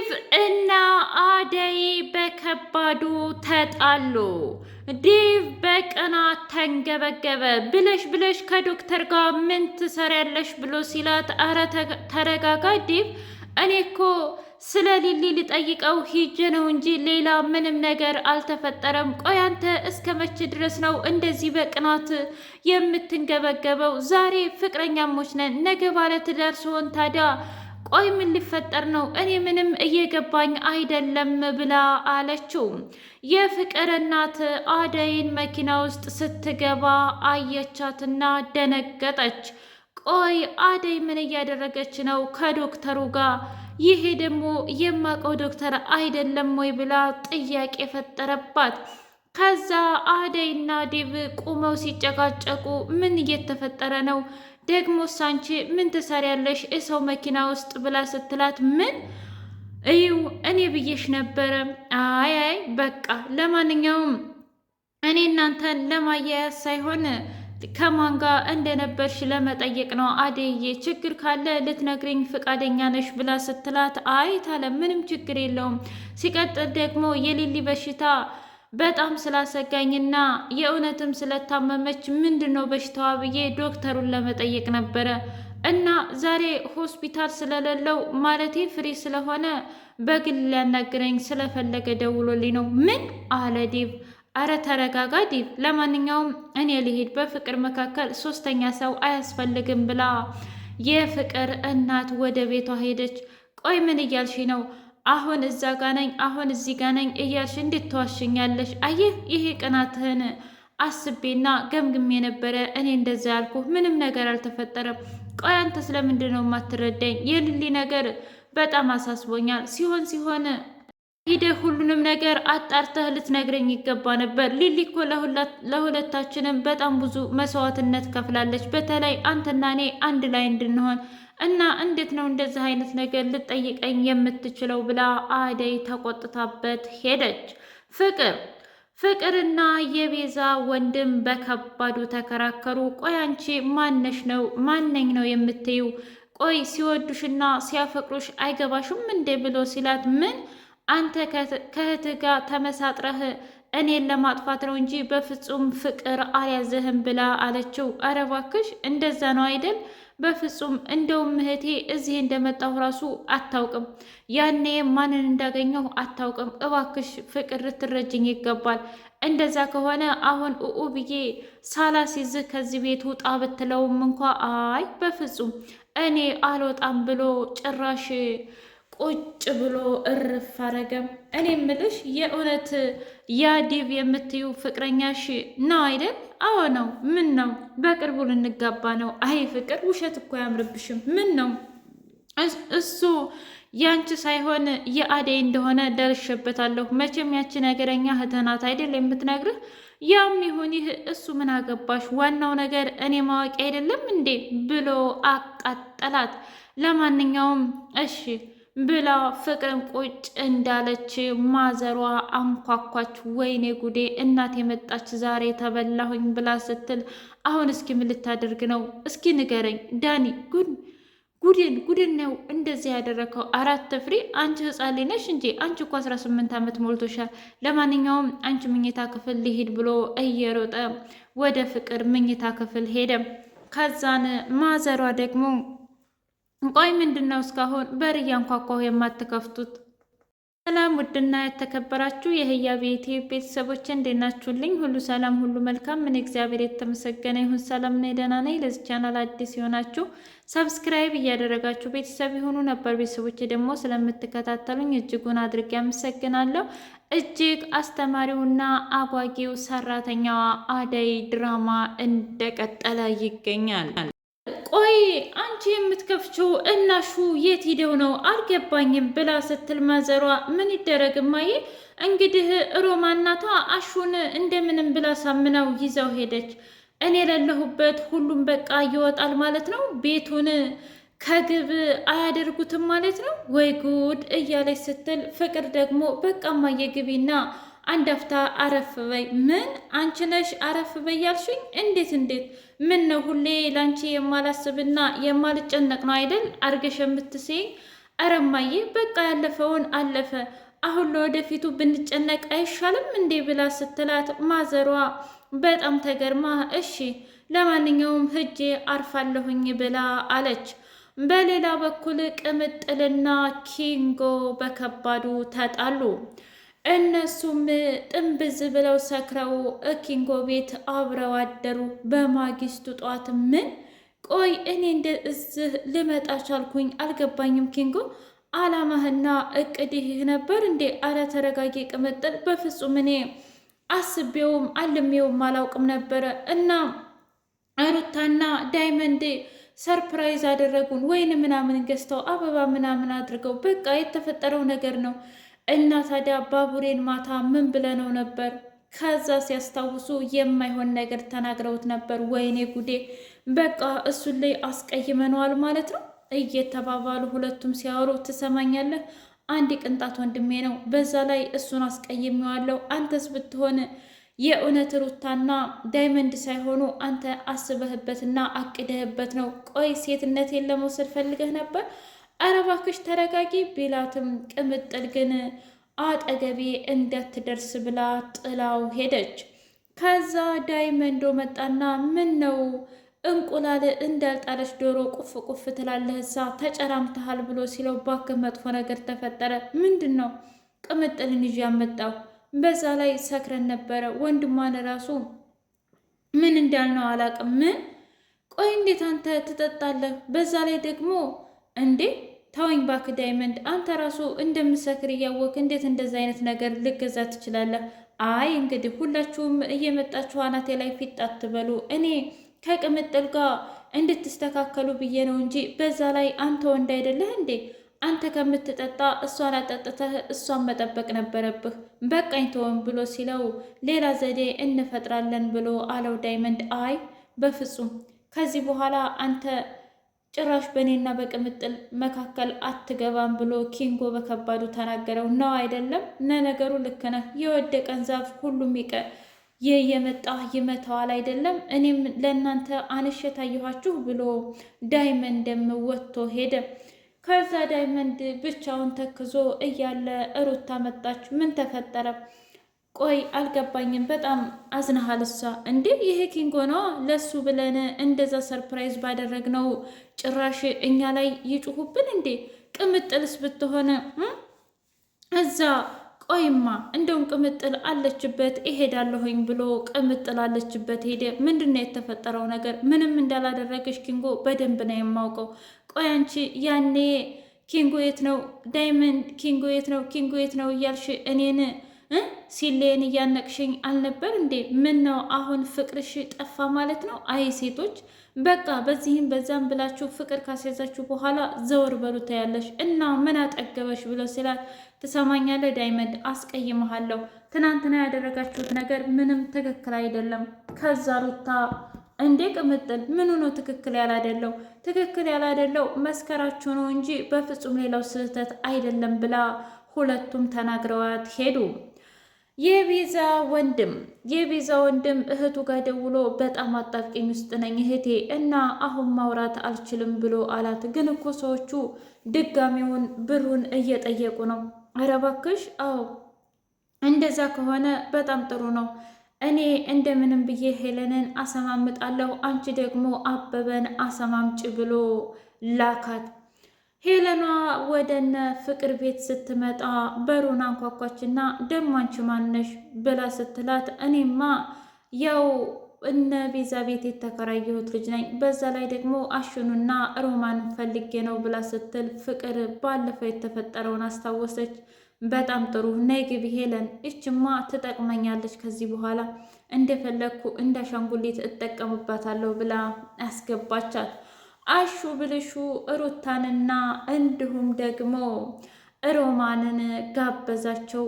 ዴቭ እና አደይ በከባዱ ተጣሉ። ዴቭ በቅናት ተንገበገበ። ብለሽ ከዶክተር ጋር ምን ትሰሪያለሽ ብሎ ሲላት፣ አረ ተረጋጋ ዴቭ፣ እኔ እኮ ስለ ሊሊ ልጠይቀው ሂጄ ነው እንጂ ሌላ ምንም ነገር አልተፈጠረም። ቆይ አንተ እስከ መቼ ድረስ ነው እንደዚህ በቅናት የምትንገበገበው? ዛሬ ፍቅረኛሞች ነን፣ ነገ ባለትዳር ስሆን ታዲያ ቆይ ምን ሊፈጠር ነው? እኔ ምንም እየገባኝ አይደለም ብላ አለችው። የፍቅር እናት አደይን መኪና ውስጥ ስትገባ አየቻትና ደነገጠች። ቆይ አደይ ምን እያደረገች ነው ከዶክተሩ ጋር? ይሄ ደግሞ የማውቀው ዶክተር አይደለም ወይ ብላ ጥያቄ ፈጠረባት። ከዛ አደይና ዴቭ ቁመው ሲጨቃጨቁ ምን እየተፈጠረ ነው ደግሞ ሳንቺ ምን ትሰሪያለሽ እሰው መኪና ውስጥ ብላ ስትላት፣ ምን እዩ እኔ ብዬሽ ነበረ። አይ በቃ ለማንኛውም እኔ እናንተን ለማያያዝ ሳይሆን ከማን ጋር እንደነበርሽ ለመጠየቅ ነው። አደይዬ ችግር ካለ ልትነግሪኝ ፈቃደኛ ነሽ ብላ ስትላት፣ አይ ታለ ምንም ችግር የለውም። ሲቀጥል ደግሞ የሊሊ በሽታ በጣም ስላሰጋኝና የእውነትም ስለታመመች ምንድን ነው በሽታዋ ብዬ ዶክተሩን ለመጠየቅ ነበረ እና ዛሬ ሆስፒታል ስለሌለው ማለቴ ፍሪ ስለሆነ በግል ሊያናግረኝ ስለፈለገ ደውሎልኝ ነው። ምን አለ ዴቭ። አረ ተረጋጋ ዴቭ፣ ለማንኛውም እኔ ልሂድ፣ በፍቅር መካከል ሶስተኛ ሰው አያስፈልግም ብላ የፍቅር እናት ወደ ቤቷ ሄደች። ቆይ ምን እያልሽ ነው? አሁን እዛ ጋ ነኝ፣ አሁን እዚህ ጋ ነኝ እያልሽ እንዴት ተዋሽኛለሽ? አየህ ይሄ ቅናትህን አስቤና ገምግሜ ነበረ እኔ እንደዛ ያልኩ፣ ምንም ነገር አልተፈጠረም። ቆይ አንተ ስለምንድን ነው የማትረዳኝ? የሊሊ ነገር በጣም አሳስቦኛል። ሲሆን ሂደህ ሁሉንም ነገር አጣርተህ ልትነግረኝ ይገባ ነበር። ሊሊ እኮ ለሁለታችንም በጣም ብዙ መስዋዕትነት ከፍላለች፣ በተለይ አንተና እኔ አንድ ላይ እንድንሆን እና እንዴት ነው እንደዚህ አይነት ነገር ልጠይቀኝ የምትችለው ብላ አደይ ተቆጥታበት ሄደች። ፍቅርና የቤዛ ወንድም በከባዱ ተከራከሩ። ቆይ አንቺ ማነኝ ነው የምትይው? ቆይ ሲወዱሽና ሲያፈቅሩሽ አይገባሽም እንዴ ብሎ ሲላት፣ ምን አንተ ከእህትህ ጋር ተመሳጥረህ እኔን ለማጥፋት ነው እንጂ በፍጹም ፍቅር አልያዘህም ብላ አለችው። አረ እባክሽ እንደዛ ነው አይደል? በፍጹም እንደውም እህቴ እዚህ እንደመጣሁ ራሱ አታውቅም፣ ያኔ ማንን እንዳገኘሁ አታውቅም። እባክሽ ፍቅር ልትረጅኝ ይገባል። እንደዛ ከሆነ አሁን ኡኡ ብዬ ሳላሲዝህ ከዚህ ቤት ውጣ ብትለውም እንኳ አይ በፍጹም እኔ አልወጣም ብሎ ጭራሽ ቁጭ ብሎ እርፍ አረገም። እኔ ምልሽ የእውነት ያ ዴቭ የምትዩ ፍቅረኛሽ ነው አይደል? አዎ ነው። ምን ነው? በቅርቡ ልንጋባ ነው። አይ ፍቅር ውሸት እኮ አያምርብሽም። ምን ነው? እሱ ያንቺ ሳይሆን የአደይ እንደሆነ ደርሼበታለሁ። መቼም ያቺ ነገረኛ እህትህ ናት አይደል የምትነግርህ? ያም ይሁን ይህ እሱ ምን አገባሽ? ዋናው ነገር እኔ ማወቂ አይደለም እንዴ ብሎ አቃጠላት። ለማንኛውም እሺ ብላ ፍቅርም ቁጭ እንዳለች ማዘሯ አንኳኳች። ወይኔ ጉዴ እናት የመጣች ዛሬ ተበላሁኝ ብላ ስትል፣ አሁን እስኪ ምን ልታደርግ ነው? እስኪ ንገረኝ ዳኒ። ጉድን ነው እንደዚህ ያደረከው? አራት ፍሬ አንቺ ህፃን ልጅ ነሽ እንጂ አንቺ እኮ 18 ዓመት ሞልቶሻል። ለማንኛውም አንቺ ምኝታ ክፍል ሊሄድ ብሎ እየሮጠ ወደ ፍቅር ምኝታ ክፍል ሄደ። ከዛን ማዘሯ ደግሞ ቆይ ምንድን ነው እስካሁን በር እያንኳኳሁ የማትከፍቱት? ሰላም ውድና የተከበራችሁ የህያ ቤቴ ቤተሰቦች እንዴት ናችሁልኝ? ሁሉ ሰላም፣ ሁሉ መልካም። ምን እግዚአብሔር የተመሰገነ ይሁን። ሰላም ነኝ፣ ደህና ነኝ። ለዚህ ቻናል አዲስ የሆናችሁ ሰብስክራይብ እያደረጋችሁ ቤተሰብ የሆኑ ነበር ቤተሰቦች ደግሞ ስለምትከታተሉኝ እጅጉን አድርጌ አመሰግናለሁ። እጅግ አስተማሪውና አጓጊው ሰራተኛዋ አደይ ድራማ እንደቀጠለ ይገኛል። ቆይ አንቺ የምትከፍችው እናሹ የት ሂደው ነው አልገባኝም ብላ ስትል ማዘሯ ምን ይደረግ እማዬ፣ እንግዲህ ሮማናቷ አሹን እንደምንም ብላ ሳምናው ይዘው ሄደች። እኔ የሌለሁበት ሁሉም በቃ ይወጣል ማለት ነው፣ ቤቱን ከግብ አያደርጉትም ማለት ነው። ወይ ጉድ እያለች ስትል ፍቅር ደግሞ በቃ እማዬ ግቢና አንድ አፍታ አረፍ በይ። ምን አንቺ ነሽ አረፍ በይ ያልሽኝ? እንዴት ምን ነው ሁሌ ላንቺ የማላስብና የማልጨነቅ ነው አይደል አርገሽ የምትስይኝ? ኧረ እማዬ በቃ ያለፈውን አለፈ፣ አሁን ለወደፊቱ ብንጨነቅ አይሻልም እንዴ ብላ ስትላት ማዘሯ በጣም ተገርማ እሺ ለማንኛውም ሂጄ አርፋለሁኝ ብላ አለች። በሌላ በኩል ቅምጥልና ኪንጎ በከባዱ ተጣሉ። እነሱም ጥንብዝ ብለው ሰክረው ኪንጎ ቤት አብረው አደሩ። በማግስቱ ጧት ምን ቆይ እኔ እንደዚህ ልመጣ ቻልኩኝ? አልገባኝም ኪንጎ፣ አላማህና እቅድህ ነበር እንዴ? አረ ተረጋጊ ቅምጥል፣ በፍጹም እኔ አስቤውም አልሜውም አላውቅም ነበረ። እና ሩታና ዳይመንድ ሰርፕራይዝ አደረጉን ወይን ምናምን ገዝተው አበባ ምናምን አድርገው በቃ የተፈጠረው ነገር ነው። እና ታዲያ ባቡሬን ማታ ምን ብለነው ነበር? ከዛ ሲያስታውሱ የማይሆን ነገር ተናግረውት ነበር። ወይኔ ጉዴ፣ በቃ እሱን ላይ አስቀይመነዋል ማለት ነው እየተባባሉ ሁለቱም ሲያወሩ ትሰማኛለህ? አንድ ቅንጣት ወንድሜ ነው፣ በዛ ላይ እሱን አስቀይሜዋለሁ። አንተስ ብትሆን የእውነት ሩታና ዳይመንድ ሳይሆኑ አንተ አስበህበትና አቅደህበት ነው። ቆይ ሴትነቴን ለመውሰድ ፈልገህ ነበር? ኧረ እባክሽ ተረጋጊ ቢላትም ቅምጥል ግን አጠገቤ እንዳትደርስ ብላ ጥላው ሄደች። ከዛ ዳይመንዶ መጣና ምን ነው እንቁላል እንዳልጣለች ዶሮ ቁፍ ቁፍ ትላለህ እሳ ተጨራምተሃል ብሎ ሲለው ባክህ መጥፎ ነገር ተፈጠረ። ምንድን ነው? ቅምጥልን ይዤ ያመጣው በዛ ላይ ሰክረን ነበረ። ወንድሟን ራሱ ምን እንዳልነው አላቅም። ምን? ቆይ እንዴት አንተ ትጠጣለህ? በዛ ላይ ደግሞ እንዴ ታወኝ ባክ ዳይመንድ፣ አንተ ራሱ እንደምሰክር እያወቅ እንዴት እንደዛ አይነት ነገር ልገዛ ትችላለህ? አይ እንግዲህ ሁላችሁም እየመጣችሁ አናቴ ላይ ፊት አትበሉ። እኔ ከቅምጥል ጋር እንድትስተካከሉ ብዬ ነው እንጂ በዛ ላይ አንተ ወንድ አይደለህ እንዴ? አንተ ከምትጠጣ እሷን አጠጥተህ እሷን መጠበቅ ነበረብህ። በቃኝ ተወን ብሎ ሲለው ሌላ ዘዴ እንፈጥራለን ብሎ አለው ዳይመንድ። አይ በፍጹም ከዚህ በኋላ አንተ ጭራሽ በእኔና በቅምጥል መካከል አትገባም ብሎ ኪንጎ በከባዱ ተናገረው። ነው አይደለም? ነገሩ ልክ ነህ። የወደቀን ዛፍ ሁሉም የመጣ ይመታዋል አይደለም? እኔም ለእናንተ አንሼ ታየኋችሁ ብሎ ዳይመንድም ወጥቶ ሄደ። ከዛ ዳይመንድ ብቻውን ተክዞ እያለ ሩታ መጣች። ምን ተፈጠረ? ቆይ አልገባኝም። በጣም አዝነሃል እሷ እንዴ? ይሄ ኪንጎ ነው። ለሱ ብለን እንደዛ ሰርፕራይዝ ባደረግነው ጭራሽ እኛ ላይ ይጩሁብን እንዴ? ቅምጥልስ ብትሆነ እዛ ቆይማ እንደውም ቅምጥል አለችበት እሄዳለሁኝ ብሎ ቅምጥል አለችበት ሄደ። ምንድን ነው የተፈጠረው ነገር? ምንም እንዳላደረገች ኪንጎ በደንብ ነው የማውቀው። ቆይ አንቺ ያኔ ኪንጎ የት ነው ዳይመንድ፣ ኪንጎ የት ነው፣ ኪንጎ የት ነው እያልሽ እኔን ሲሌን እያነቅሽኝ አልነበር እንዴ? ምን ነው አሁን ፍቅርሽ ጠፋ ማለት ነው? አይ ሴቶች በቃ በዚህም በዛም ብላችሁ ፍቅር ካስያዛችሁ በኋላ ዘወር በሉ ታያለሽ። እና ምን አጠገበሽ ብሎ ሲላት ትሰማኛለህ ዳይመንድ፣ አስቀይመሃለሁ። ትናንትና ያደረጋችሁት ነገር ምንም ትክክል አይደለም። ከዛ ሩታ እንዴ ቅምጥል ምኑ ነው ትክክል ያላደለው? ትክክል ያላደለው መስከራችሁ ነው እንጂ በፍጹም ሌላው ስህተት አይደለም ብላ ሁለቱም ተናግረዋት ሄዱ። የቤዛ ወንድም እህቱ ጋር ደውሎ በጣም አጣብቂኝ ውስጥ ነኝ እህቴ እና አሁን ማውራት አልችልም ብሎ አላት። ግን እኮ ሰዎቹ ድጋሚውን ብሩን እየጠየቁ ነው። ኧረ እባክሽ አዎ እንደዛ ከሆነ በጣም ጥሩ ነው። እኔ እንደምንም ብዬ ሄለንን አሰማምጣለሁ፣ አንቺ ደግሞ አበበን አሰማምጭ ብሎ ላካት። ሄለኗ ወደነ ፍቅር ቤት ስትመጣ በሩን አንኳኳችና ደሞ አንቺ ማነሽ ብላ ስትላት እኔማ ያው እነ ቤዛ ቤት የተከራየሁት ልጅ ነኝ፣ በዛ ላይ ደግሞ አሽኑና ሮማን ፈልጌ ነው ብላ ስትል ፍቅር ባለፈው የተፈጠረውን አስታወሰች። በጣም ጥሩ ነይ ግቢ ሄለን፣ ይችማ ትጠቅመኛለች፣ ከዚህ በኋላ እንደፈለግኩ እንደ አሻንጉሊት እጠቀምባታለሁ ብላ አስገባቻት። አሹ ብልሹ ሩታንና እንዲሁም ደግሞ ሮማንን ጋበዛቸው።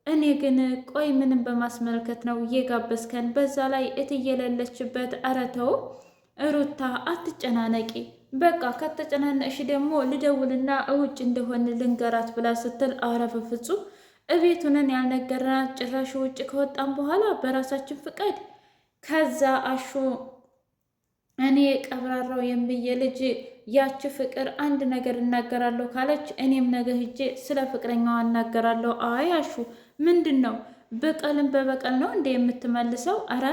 እኔ ግን ቆይ ምንም በማስመልከት ነው እየጋበዝከን? በዛ ላይ እትየለለችበት። ኧረ ተው ሩታ አትጨናነቂ፣ በቃ ከተጨናነቅሽ ደግሞ ልደውልና እውጭ እንደሆን ልንገራት ብላ ስትል ኧረ በፍጹም እቤቱንን ያልነገርናት ጭራሽ ውጭ ከወጣን በኋላ በራሳችን ፍቃድ። ከዛ አሹ እኔ ቀብራራው የምዬ ልጅ ያቺ ፍቅር አንድ ነገር እናገራለሁ ካለች እኔም ነገ ሂጄ ስለ ፍቅረኛዋ እናገራለሁ። አይ አሹ ምንድን ነው በቀልም በበቀል ነው እንዴ የምትመልሰው? አረ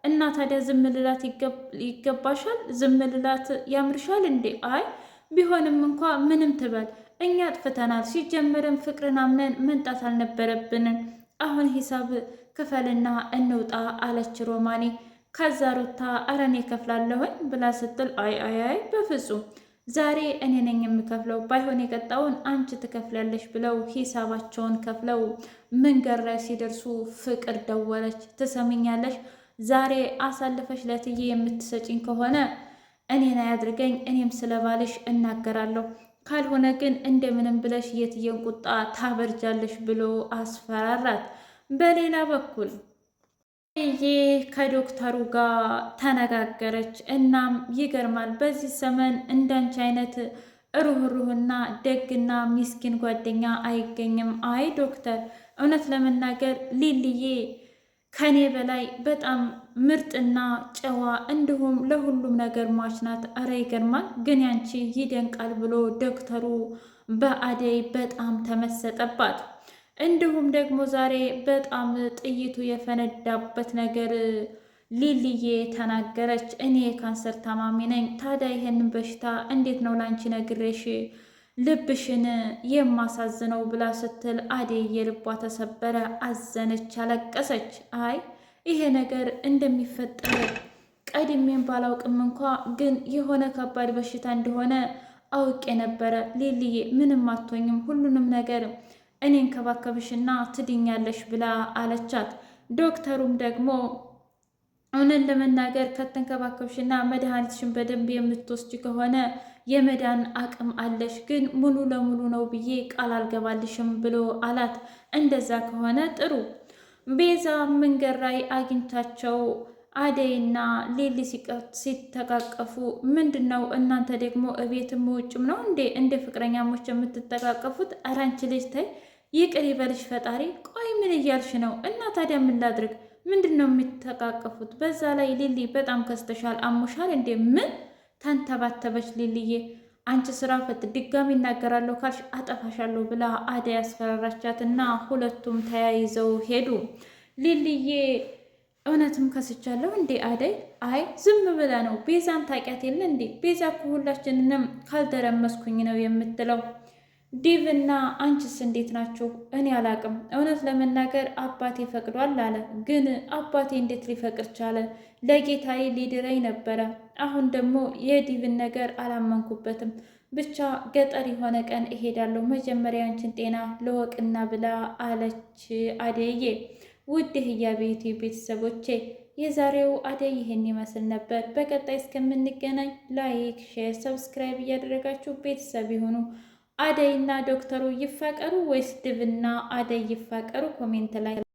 እና ታዲያ ዝም ልላት ይገባሻል? ዝም ልላት ያምርሻል እንዴ? አይ ቢሆንም እንኳ ምንም ትበል እኛ አጥፍተናል። ሲጀምርም ፍቅርን አምነን መንጣት አልነበረብንም። አሁን ሂሳብ ክፈልና እንውጣ አለች ሮማኔ። ከዛ ሩታ እረ እኔ እከፍላለሁኝ ብላ ስትል አይ በፍጹም ዛሬ እኔ ነኝ የምከፍለው፣ ባይሆን የቀጣውን አንቺ ትከፍላለሽ ብለው ሂሳባቸውን ከፍለው መንገድ ላይ ሲደርሱ ፍቅር ደወለች። ትሰምኛለሽ ዛሬ አሳልፈሽ ለትዬ የምትሰጪኝ ከሆነ እኔን አያድርገኝ፣ እኔም ስለ ባልሽ እናገራለሁ፣ ካልሆነ ግን እንደምንም ብለሽ የትዬን ቁጣ ታበርጃለሽ ብሎ አስፈራራት። በሌላ በኩል ይህ ከዶክተሩ ጋር ተነጋገረች። እናም ይገርማል በዚህ ዘመን እንዳንቺ አይነት ሩህሩህና ደግና ሚስኪን ጓደኛ አይገኝም። አይ ዶክተር፣ እውነት ለመናገር ሊልዬ ከኔ በላይ በጣም ምርጥና ጨዋ እንዲሁም ለሁሉም ነገር ሟች ናት። አረ ይገርማል፣ ግን ያንቺ ይደንቃል ብሎ ዶክተሩ በአደይ በጣም ተመሰጠባት። እንዲሁም ደግሞ ዛሬ በጣም ጥይቱ የፈነዳበት ነገር ሊልዬ ተናገረች። እኔ የካንሰር ታማሚ ነኝ። ታዲያ ይሄንን በሽታ እንዴት ነው ላንቺ ነግሬሽ ልብሽን የማሳዝነው ብላ ስትል አደይ የልቧ ተሰበረ፣ አዘነች፣ አለቀሰች። አይ ይሄ ነገር እንደሚፈጠር ቀድሜን ባላውቅም እንኳ ግን የሆነ ከባድ በሽታ እንደሆነ አውቄ ነበረ። ሊልዬ ምንም አትሆኝም፣ ሁሉንም ነገር እኔ እንከባከብሽና ትድኛለሽ ብላ አለቻት። ዶክተሩም ደግሞ እውነት ለመናገር ከተንከባከብሽና መድኃኒትሽን በደንብ የምትወስጂ ከሆነ የመዳን አቅም አለሽ፣ ግን ሙሉ ለሙሉ ነው ብዬ ቃል አልገባልሽም ብሎ አላት። እንደዛ ከሆነ ጥሩ። ቤዛ መንገድ ላይ አግኝታቸው አደይና ሊሊ ሲተቃቀፉ ምንድን ነው እናንተ ደግሞ እቤትም ውጭም ነው እንደ ፍቅረኛሞች የምትተቃቀፉት? ኧረ አንቺ ልጅ ተይ ይቅር ይበልሽ ፈጣሪ። ቆይ ምን እያልሽ ነው? እና ታዲያ ምን ላድርግ? ምንድን ነው የሚተቃቀፉት? በዛ ላይ ሊሊ በጣም ከስተሻል፣ አሞሻል እንዴ? ምን ተንተባተበች ሊልዬ። አንቺ ስራ ፈት ድጋሚ እናገራለሁ ካልሽ አጠፋሻለሁ ብላ አደይ ያስፈራራቻትና ሁለቱም ተያይዘው ሄዱ። ሊልዬ እውነትም ከስቻለሁ እንዴ አደይ? አይ ዝም ብላ ነው። ቤዛን ታውቂያት የለ እንዴ? ቤዛ እኮ ሁላችንንም ካልደረመስኩኝ ነው የምትለው። ዲቭና አንቺስ እንዴት ናችሁ? እኔ አላቅም። እውነት ለመናገር አባቴ ፈቅዷል አለ። ግን አባቴ እንዴት ሊፈቅድ ቻለ? ለጌታዬ ሊድረኝ ነበረ። አሁን ደግሞ የዲቭን ነገር አላመንኩበትም። ብቻ ገጠር የሆነ ቀን እሄዳለሁ። መጀመሪያ አንቺን ጤና ለወቅና ብላ አለች አደዬ። ውድ ህያቤቴ ቤተሰቦቼ የዛሬው አደይ ይህን ይመስል ነበር። በቀጣይ እስከምንገናኝ ላይክ፣ ሼር፣ ሰብስክራይብ እያደረጋችሁ ቤተሰብ ይሁኑ። አደይና ዶክተሩ ይፋቀሩ ወይስ ድብና አደይ ይፋቀሩ? ኮሜንት ላይ